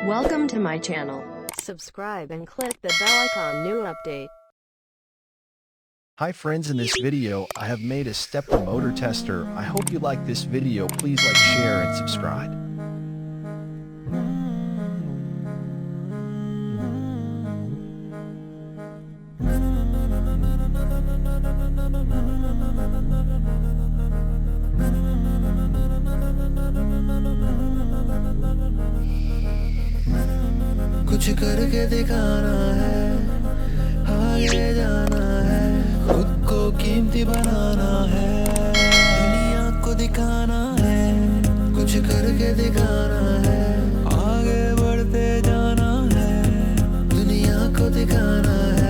Welcome to my channel. Subscribe and click the bell icon. New update. Hi friends, in this video I have made a stepper motor tester. I hope you like this video. Please like, share and subscribe. कुछ करके दिखाना है, आगे जाना है, खुद को कीमती बनाना है, दुनिया को दिखाना है, कुछ करके दिखाना है, आगे बढ़ते जाना है, दुनिया को दिखाना है।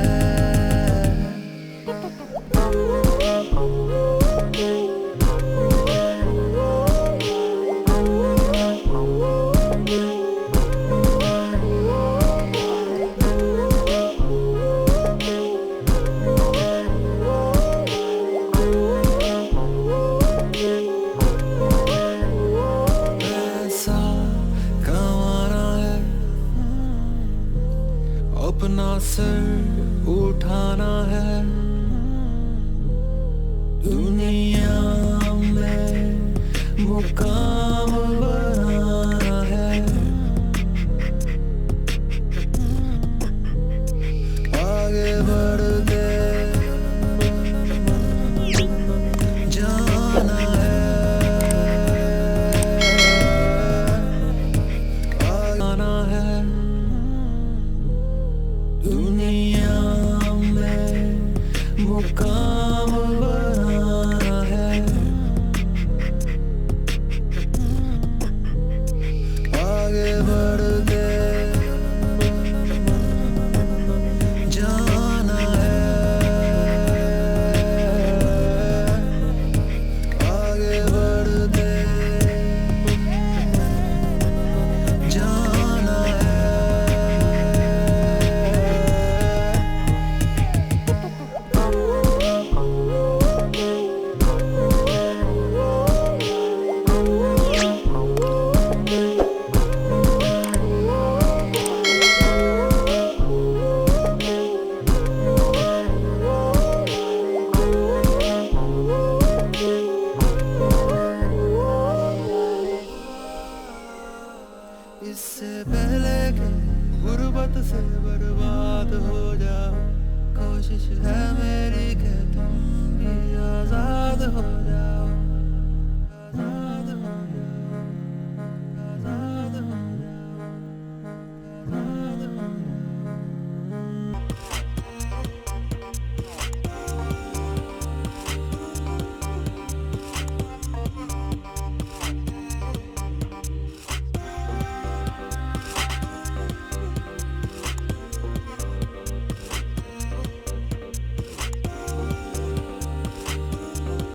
अपना सर उठाना है, दुनिया में मुकाम बनाना है, आगे बढ़ते जाना है, आना है, दुनिया में मुकाम बनाना है, आगे बढ़ते जाना है, आगे बढ़ते जाना है। इससे पहले कि गुर्बत से बर्बाद हो जाओ, कोशिश है मेरी कि तुम भी आजाद हो जाओ।